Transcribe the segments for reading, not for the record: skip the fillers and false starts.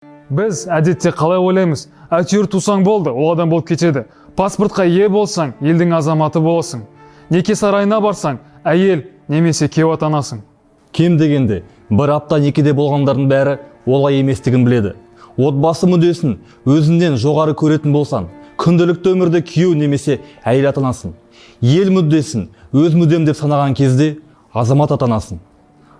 Біз әдетте қалай ойлаймыз? Әйтеуір тусаң болды, ол адам болып кетеді. Паспортқа ие болсаң, елдің азаматы боласың. Неке сарайына барсаң, әйел немесе күйеу атанасың. Кем дегенде, бір апта некеде болғандардың бәрі олай еместігін біледі. Отбасы мүддесін өзіңнен жоғары көретін болсаң, күнделікті өмірде күйеу немесе әйел атанасың. Ел мүддесін өз мүддем деп санаған кезде азамат атанасың.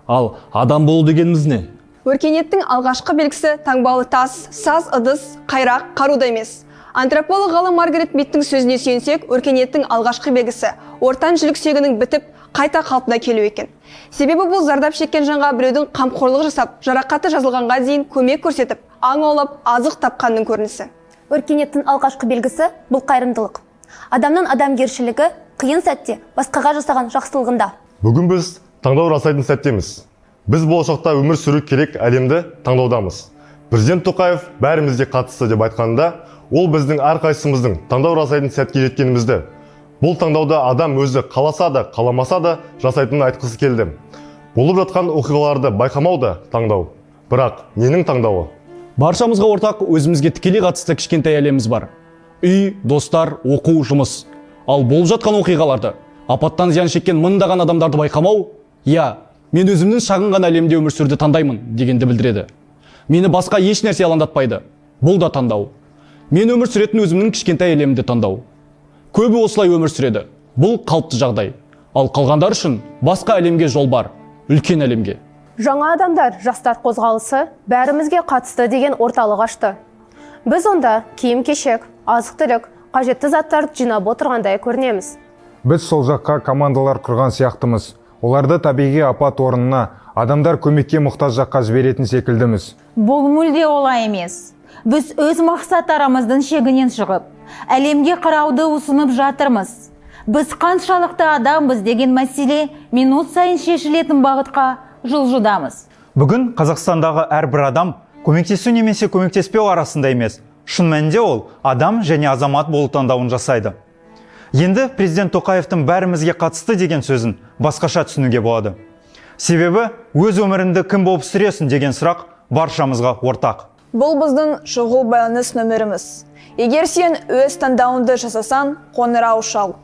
Ал адам болу дегеніміз не? Өркениеттің алғашқы белгісі таңбалы тас, саз, ыдыс, қайрақ, қаруда емес. Антрополог ғалым Маргарет Мидтің сөзіне сүйенсек, өркениеттің алғашқы белгісі ортан жілік сүйегінің бітіп, қайта қалпына келу екен. Себебі бұл зардап шеккен жанға біреудің қамқорлық жасап, жарақаты жазылғанға дейін көмек көрсетіп, аң аулап, азық тапқанның көрінісі. Өркениеттің алғашқы белгісі бұл қайырымдылық. Адамның адамгершілігі қиын сәтте басқаға жасаған жақсылығында. Бүгін біз таңдау жасайтын сәттеміз. Біз болашақта өмір сүру керек әлемді таңдаудамыз. Президент Тоқаев бәрімізге қатысты деп айтқанда, ол біздің әрқайсымыздың таңдау жасайтын сәтке жеткенімізді. Бұл таңдауда адам өзі қаласа да, қаламаса да жасайтынын айтқысы келді. Болып жатқан оқиғаларды байқамау да таңдау. Бірақ ненің таңдауы? Баршамызға ортақ өзімізге тікелей қатысты кішкентай әлеміміз бар. Үй, достар, оқу, жұмыс. Ал болып жатқан оқиғаларды, апаттан зиян шеккен мыңдаған адамдарды байқамау, мен өзімнің шағын ғана әлемде өмір сүруді таңдаймын дегенді білдіреді. Мені басқа еш нәрсе алаңдатпайды. Бұл да таңдау. Мен өмір сүретін өзімнің кішкентай әлемімді таңдау. Көбі осылай өмір сүреді. Бұл қалыпты жағдай. Ал қалғандар үшін басқа әлемге жол бар. Үлкен әлемге. Жаңа адамдар, жастар қозғалысы бәрімізге қатысты деген орталық ашты. Біз онда киім-кешек, азық-түлік, қажетті заттарды жинап отырғандай көрінеміз. Біз сол жаққа командалар құрған сияқтымыз. Оларды табиғи апат орнына адамдар көмекке мұқтаж жаққа жіберетін секілдіміз. Бұл мүлде олай емес. Біз өз мақсаттарымыздың шегінен шығып, әлемге қарауды ұсынып жатырмыз. Біз қаншалықты адамбыз деген мәселе минут сайын шешілетін бағытқа жылжудамыз. Бүгін Қазақстандағы әрбір адам көмектесу немесе көмектеспеу арасында емес. Шын мәнінде ол адам және азамат болу таңдауын жасайды. Енді президент Тоқаевтың бәрімізге қатысты деген сөзін басқаша түсінуге болады. Себебі өз өміріңді кім болып сүресің деген сұрақ баршамызға ортақ. Бұл біздің шұғыл байланыс нөміріміз. Егер сен өз таңдауыңды жасасан, қоңырау шал.